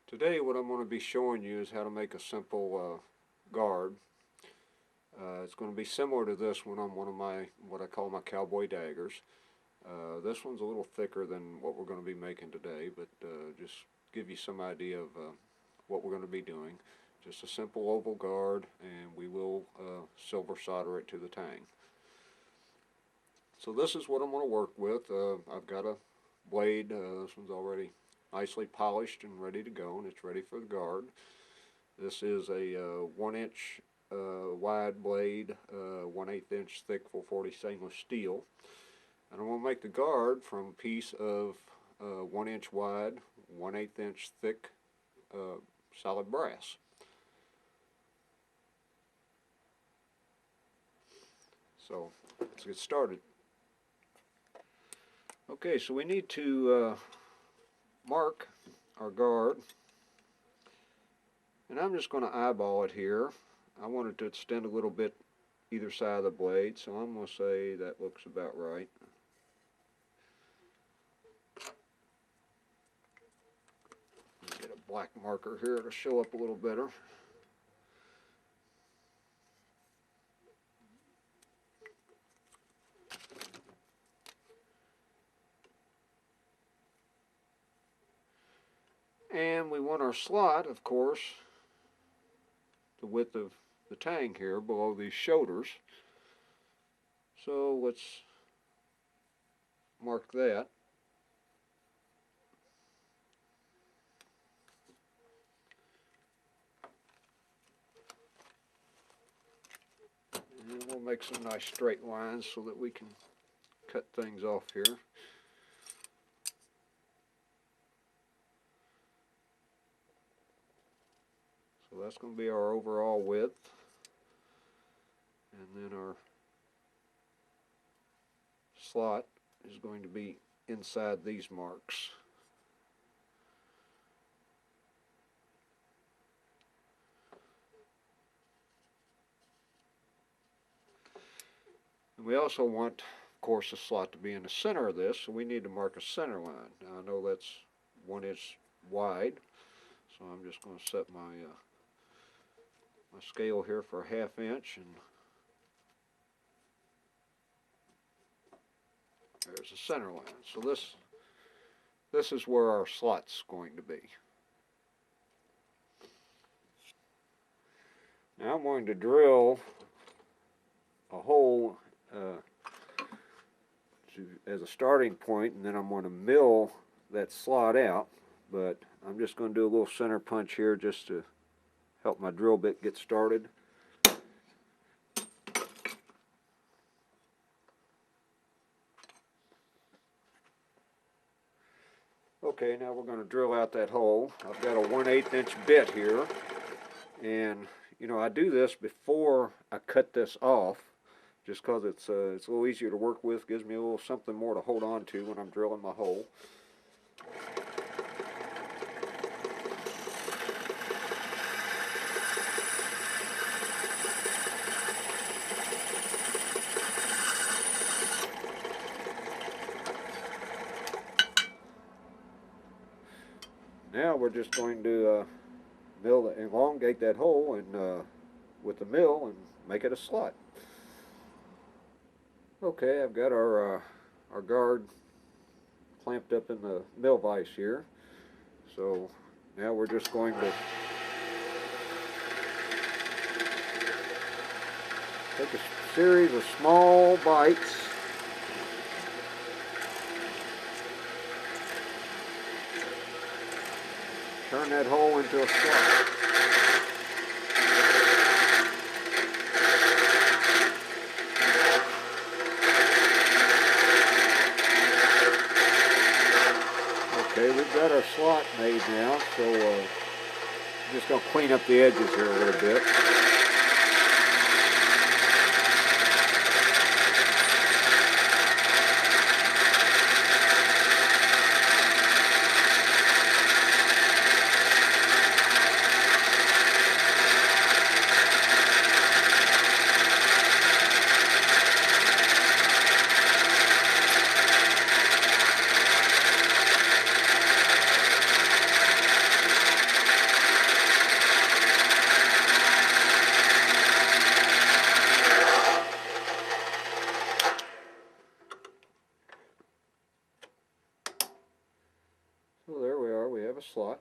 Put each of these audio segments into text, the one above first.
Today what I'm going to be showing you is how to make a simple guard. It's going to be similar to this one on one of my, what I call my cowboy daggers. This one's a little thicker than what we're going to be making today, but just give you some idea of what we're going to be doing. Just a simple oval guard, and we will silver solder it to the tang. So this is what I'm going to work with. I've got a blade. This one's already nicely polished and ready to go, and it's ready for the guard. This is a 1-inch wide blade, 1/8 inch thick 440 stainless steel. And I'm going to make the guard from a piece of 1 inch wide, 1/8 inch thick solid brass. So let's get started. Okay, so we need to mark our guard, and I'm just going to eyeball it here. I want it to extend a little bit either side of the blade, so I'm going to say that looks about right. Get a black marker here to show up a little better. And we want our slot, of course, the width of the tang here below these shoulders. So let's mark that. And we'll make some nice straight lines so that we can cut things off here. So that's going to be our overall width, and then our slot is going to be inside these marks. And we also want, of course, the slot to be in the center of this, so we need to mark a center line. Now I know that's 1 inch wide, so I'm just going to set my my scale here for a 1/2 inch, and there's a center line. So this is where our slot's going to be. Now I'm going to drill a hole as a starting point, and then I'm going to mill that slot out, but I'm just going to do a little center punch here just to help my drill bit get started. Okay, now we're going to drill out that hole. I've got a 1/8 inch bit here, and you know, I do this before I cut this off, just because it's a little easier to work with, gives me a little something more to hold on to when I'm drilling my hole. Now we're just going to elongate that hole and with the mill and make it a slot. Okay, I've got our guard clamped up in the mill vise here. So now we're just going to take a series of small bites. Turn that hole into a slot. Okay, we've got our slot made now, so I'm just going to clean up the edges here a little bit. slot.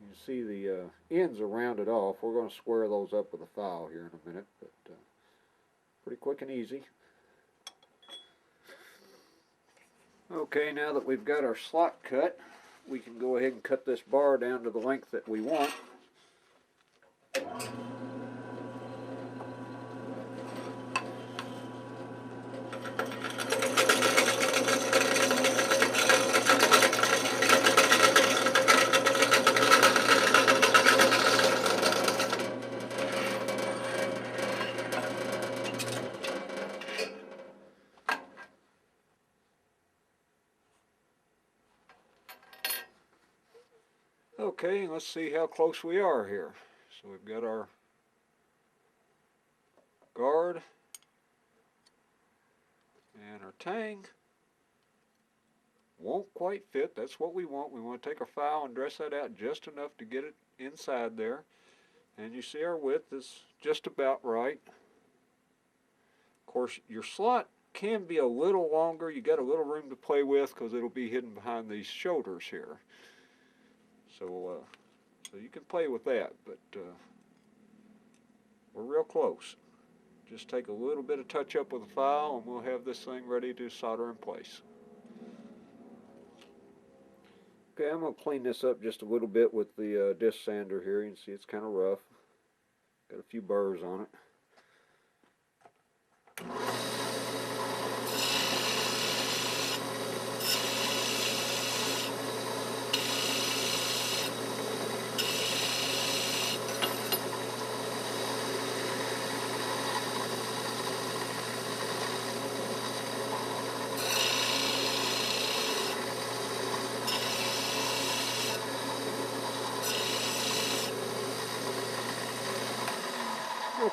You see the ends are rounded off. We're going to square those up with a file here in a minute, but pretty quick and easy. Okay, now that we've got our slot cut, we can go ahead and cut this bar down to the length that we want. Okay, let's see how close we are here. So we've got our guard and our tang. Won't quite fit. That's what we want. We want to take our file and dress that out just enough to get it inside there. And you see our width is just about right. Of course, your slot can be a little longer. You got a little room to play with because it'll be hidden behind these shoulders here. So you can play with that, but we're real close. Just take a little bit of touch up with the file and we'll have this thing ready to solder in place. Okay, I'm going to clean this up just a little bit with the disc sander here. You can see it's kind of rough. Got a few burrs on it.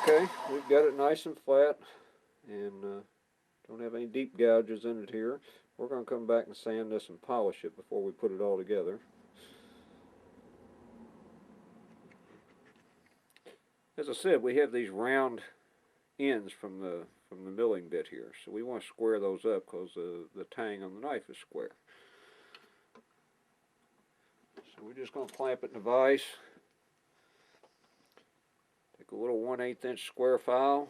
Okay, we've got it nice and flat and don't have any deep gouges in it here. We're going to come back and sand this and polish it before we put it all together. As I said, we have these round ends from the milling bit here, so we want to square those up because the tang on the knife is square. So we're just going to clamp it in the vise. Take a little 1/8 inch square file.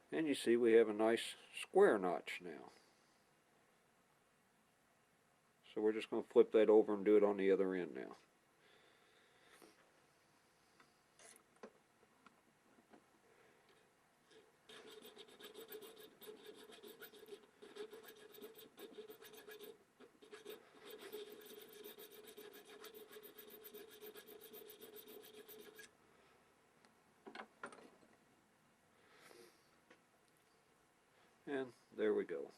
And you see we have a nice square notch now. So we're just going to flip that over and do it on the other end now. And there we go.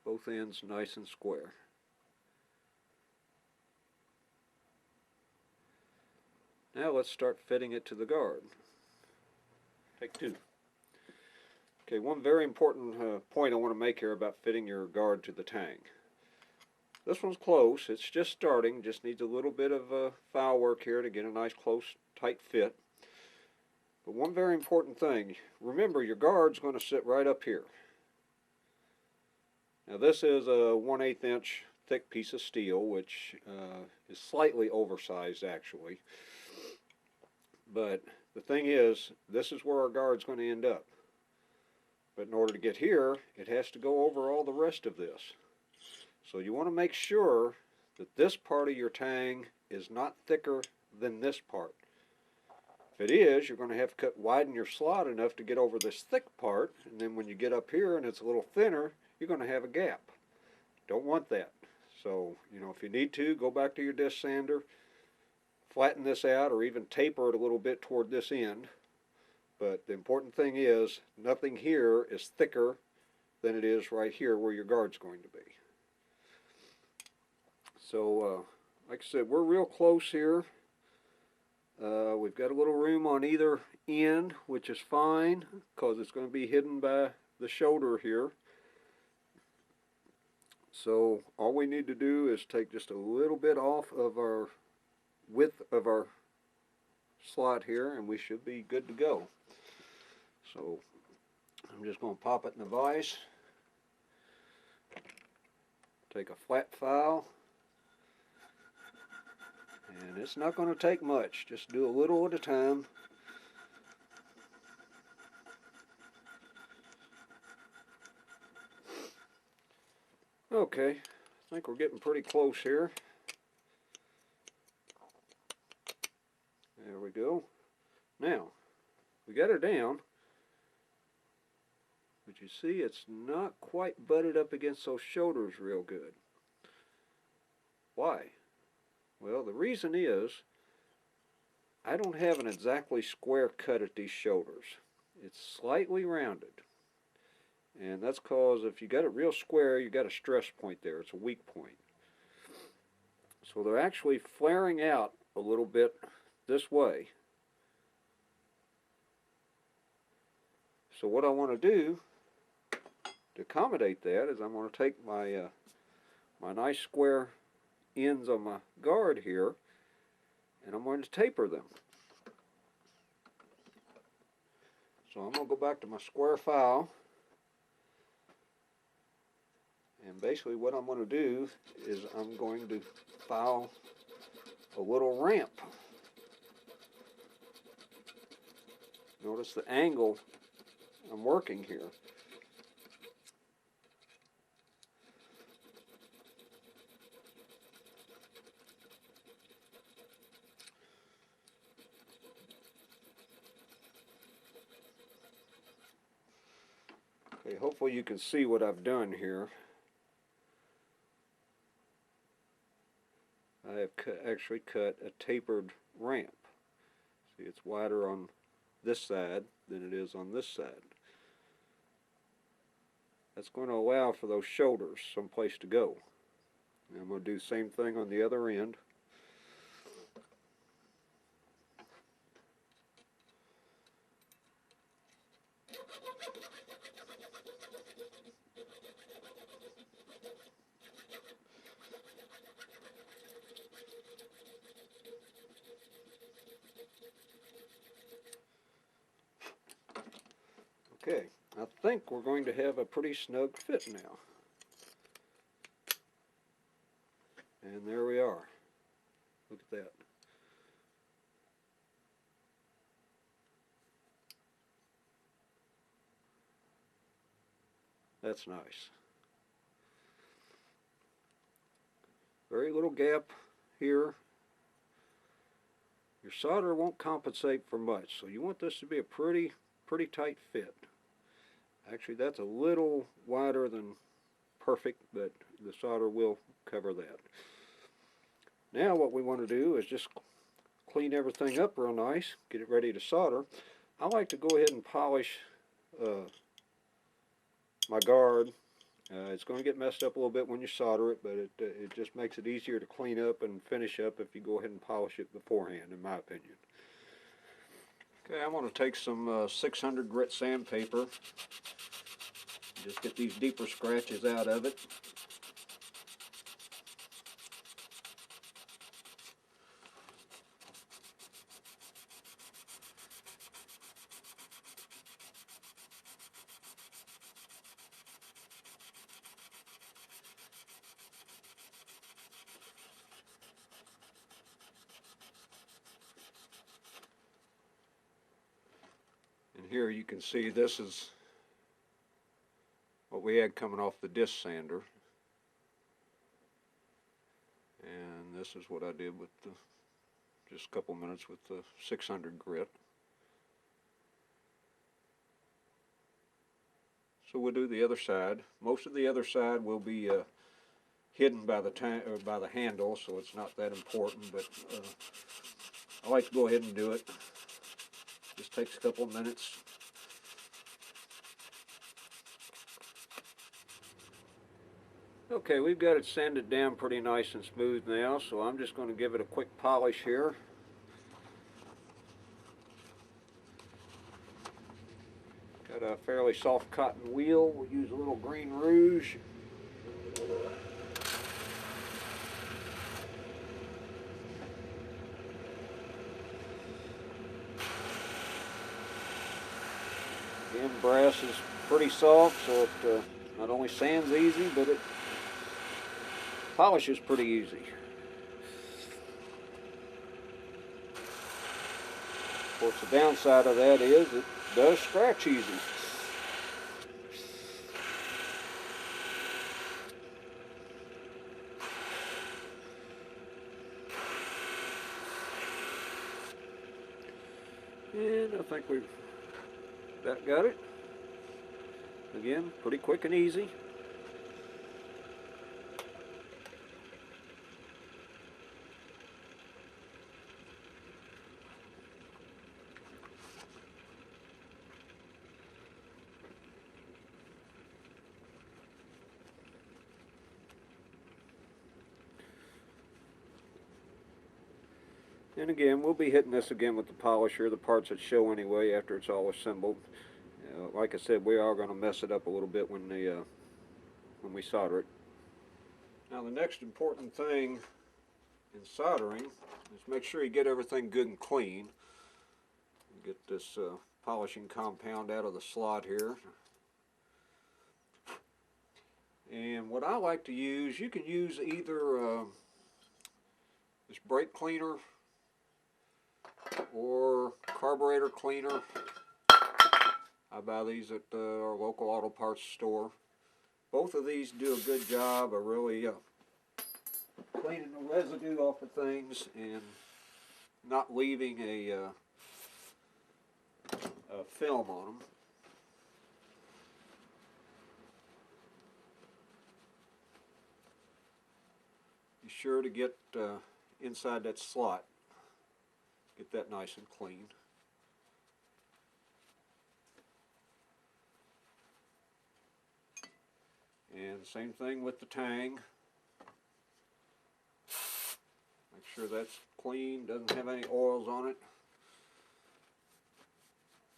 Both ends nice and square. Now let's start fitting it to the guard. Take two. Okay, one very important point I want to make here about fitting your guard to the tang. This one's close. It's just starting. Just needs a little bit of file work here to get a nice, close, tight fit. But one very important thing, remember your guard's going to sit right up here. Now this is a 1/8 inch thick piece of steel, which is slightly oversized actually. But the thing is, this is where our guard's going to end up. But in order to get here, it has to go over all the rest of this. So you want to make sure that this part of your tang is not thicker than this part. If it is, you're going to have to widen your slot enough to get over this thick part, and then when you get up here and it's a little thinner, you're going to have a gap. Don't want that. So, you know, if you need to, go back to your disc sander, flatten this out, or even taper it a little bit toward this end. But the important thing is, nothing here is thicker than it is right here where your guard's going to be. So like I said, we're real close here. We've got a little room on either end, which is fine because it's going to be hidden by the shoulder here. So all we need to do is take just a little bit off of our width of our slot here, and we should be good to go. So I'm just going to pop it in the vise, take a flat file, and it's not going to take much. Just do a little at a time. Okay, I think we're getting pretty close here. There we go. Now, we got her down, but you see it's not quite butted up against those shoulders real good. Why? Well, the reason is I don't have an exactly square cut at these shoulders. It's slightly rounded. And that's because if you got it real square, you got a stress point there. It's a weak point. So they're actually flaring out a little bit this way. So what I want to do to accommodate that is I'm going to take my my nice square ends on my guard here, and I'm going to taper them. So I'm going to go back to my square file, and basically what I'm going to do is I'm going to file a little ramp. Notice the angle I'm working here. Okay, hopefully you can see what I've done here. I have actually cut a tapered ramp. See, it's wider on this side than it is on this side. That's going to allow for those shoulders someplace to go. And I'm going to do the same thing on the other end. Okay, I think we're going to have a pretty snug fit now. And there we are. Look at that. That's nice. Very little gap here. Your solder won't compensate for much, so you want this to be a pretty tight fit. Actually, that's a little wider than perfect, but the solder will cover that. Now what we want to do is just clean everything up real nice, get it ready to solder. I like to go ahead and polish my guard. It's going to get messed up a little bit when you solder it, but it just makes it easier to clean up and finish up if you go ahead and polish it beforehand, in my opinion. Okay, I'm going to take some 600 grit sandpaper, just get these deeper scratches out of it. And here you can see this is what we had coming off the disc sander. And this is what I did with the, just a couple minutes with the 600 grit. So we'll do the other side. Most of the other side will be hidden by the handle, so it's not that important, but I like to go ahead and do it. Just takes a couple of minutes. Okay, we've got it sanded down pretty nice and smooth now, so I'm just going to give it a quick polish here. Got a fairly soft cotton wheel. We'll use a little green rouge. Again, brass is pretty soft, so it not only sands easy, but it polishes pretty easy. Of course, the downside of that is it does scratch easy. And I think we've got it. Again, pretty quick and easy. And again, we'll be hitting this again with the polisher, the parts that show anyway after it's all assembled. Like I said, we are going to mess it up a little bit when we solder it. Now the next important thing in soldering is make sure you get everything good and clean. Get this polishing compound out of the slot here. And what I like to use, you can use either this brake cleaner or carburetor cleaner. I buy these at our local auto parts store. Both of these do a good job of really cleaning the residue off of things and not leaving a film on them. Be sure to get inside that slot. Get that nice and clean. And same thing with the tang. Make sure that's clean, doesn't have any oils on it,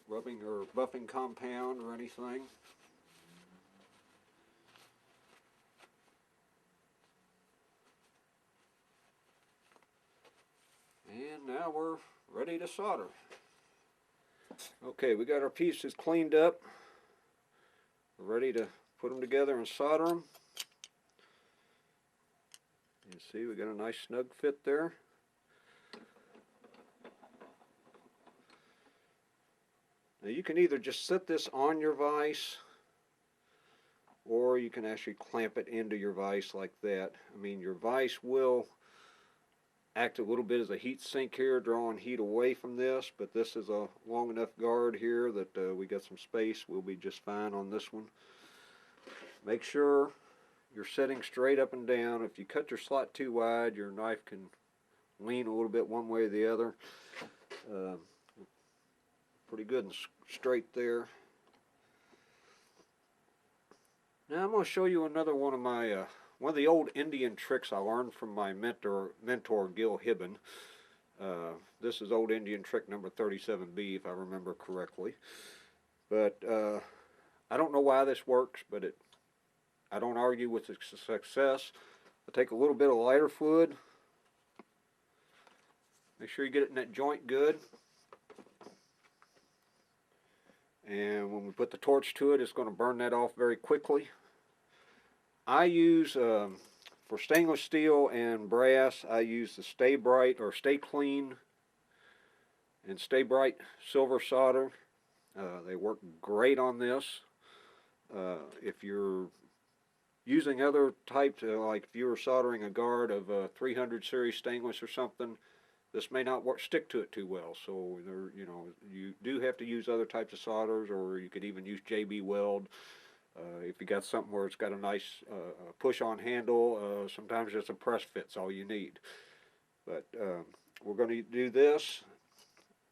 rubbing or buffing compound or anything. And now we're ready to solder. Okay, we got our pieces cleaned up. We're ready to put them together and solder them. You see, we got a nice snug fit there. Now you can either just set this on your vise, or you can actually clamp it into your vise like that. I mean, your vise will act a little bit as a heat sink here, drawing heat away from this, but this is a long enough guard here that we got some space. We'll be just fine on this one. Make sure you're setting straight up and down. If you cut your slot too wide, your knife can lean a little bit one way or the other. Pretty good and straight there. Now I'm going to show you another one of my one of the old Indian tricks I learned from my mentor Gil Hibben. This is old Indian trick number 37B, if I remember correctly. But I don't know why this works, but I don't argue with its success. I take a little bit of lighter fluid. Make sure you get it in that joint good. And when we put the torch to it, it's going to burn that off very quickly. I use, for stainless steel and brass, I use the Stay Bright or Stay Clean and Stay Bright silver solder. They work great on this. If you're using other types, like if you were soldering a guard of 300 series stainless or something, this may not stick to it too well. So you do have to use other types of solders, or you could even use JB Weld. If you got something where it's got a nice push-on handle, sometimes just a press fit's all you need. But we're going to do this.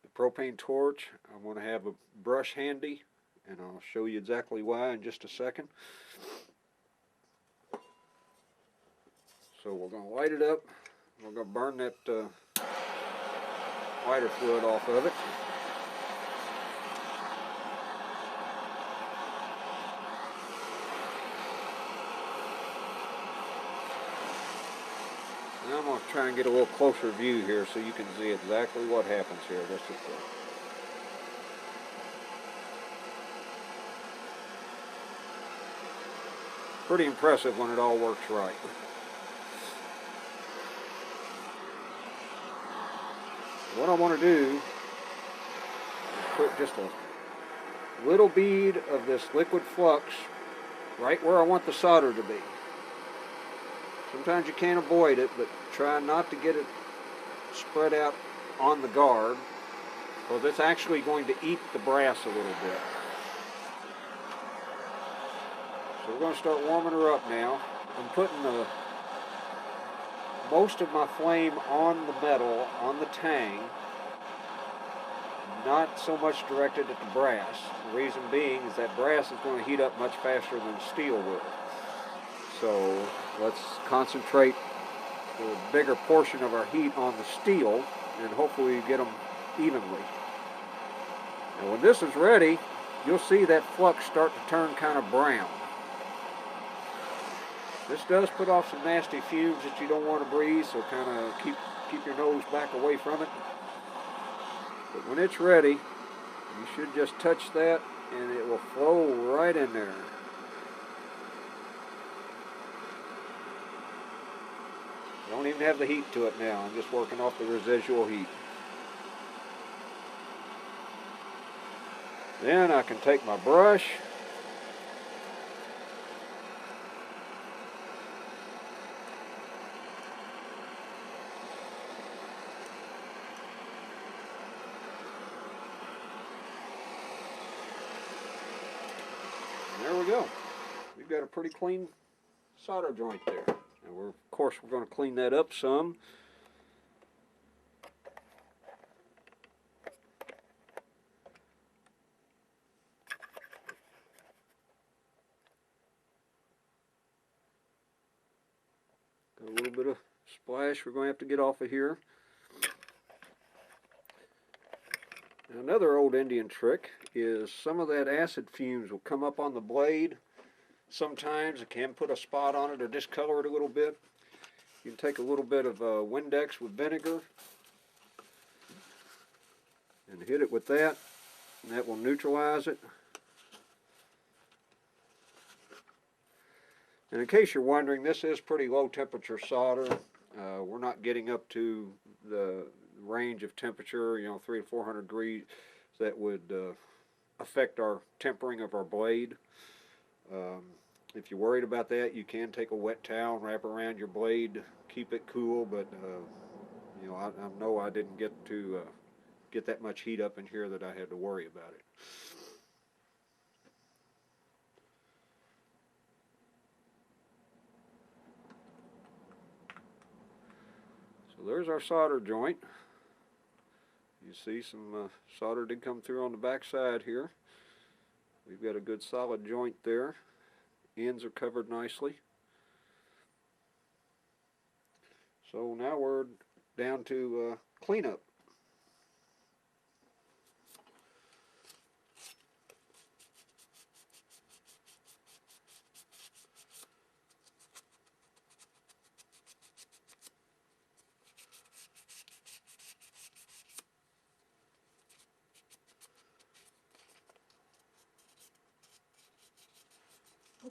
The propane torch, I'm going to have a brush handy, and I'll show you exactly why in just a second. So we're going to light it up. We're going to burn that lighter fluid off of it. Now I'm going to try and get a little closer view here so you can see exactly what happens here. This is pretty impressive when it all works right. What I want to do is put just a little bead of this liquid flux right where I want the solder to be. Sometimes you can't avoid it, but try not to get it spread out on the guard, because it's actually going to eat the brass a little bit. So we're going to start warming her up now. I'm putting most of my flame on the metal, on the tang, not so much directed at the brass. The reason being is that brass is going to heat up much faster than steel will. So let's concentrate the bigger portion of our heat on the steel and hopefully get them evenly. Now when this is ready, you'll see that flux start to turn kind of brown. This does put off some nasty fumes that you don't want to breathe, so kind of keep your nose back away from it. But when it's ready, you should just touch that and it will flow right in there. Don't even have the heat to it now. I'm just working off the residual heat. Then I can take my brush and there we go. We've got a pretty clean solder joint there. And of course we're going to clean that up some. Got a little bit of splash we're going to have to get off of here. Now, another old Indian trick is some of that acid fumes will come up on the blade. Sometimes it can put a spot on it or discolor it a little bit. You can take a little bit of Windex with vinegar and hit it with that, and that will neutralize it. And in case you're wondering, this is pretty low temperature solder. We're not getting up to the range of temperature, 300 to 400 degrees, that would affect our tempering of our blade. If you're worried about that, you can take a wet towel and wrap around your blade, keep it cool, but I know I didn't get to get that much heat up in here that I had to worry about it. So there's our solder joint. You see some solder did come through on the back side here. We've got a good solid joint there. Ends are covered nicely. So now we're down to cleanup.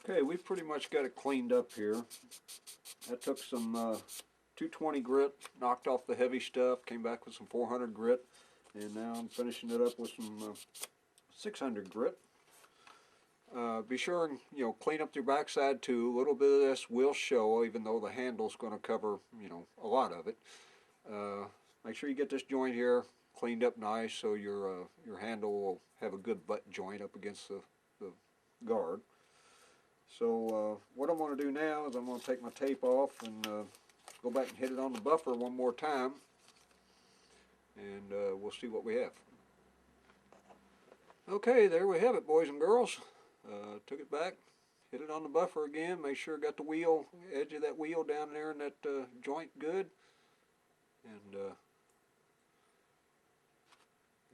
Okay, we've pretty much got it cleaned up here. I took some 220 grit, knocked off the heavy stuff, came back with some 400 grit, and now I'm finishing it up with some 600 grit. Be sure and clean up your backside too. A little bit of this will show, even though the handle's going to cover a lot of it. Make sure you get this joint here cleaned up nice so your handle will have a good butt joint up against the guard. So what I'm going to do now is I'm going to take my tape off and go back and hit it on the buffer one more time, and we'll see what we have. Okay, there we have it, boys and girls. Took it back, hit it on the buffer again. Make sure got the wheel, edge of that wheel down there in that joint good. And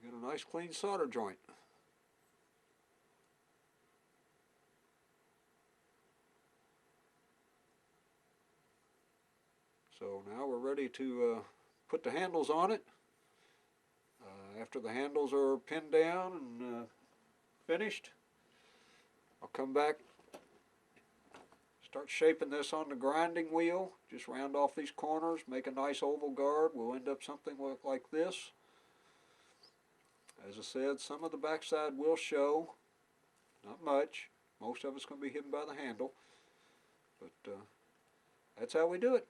get a nice clean solder joint. So now we're ready to put the handles on it. After the handles are pinned down and finished, I'll come back, start shaping this on the grinding wheel. Just round off these corners, make a nice oval guard. We'll end up something like this. As I said, some of the backside will show, not much. Most of it's going to be hidden by the handle, but that's how we do it.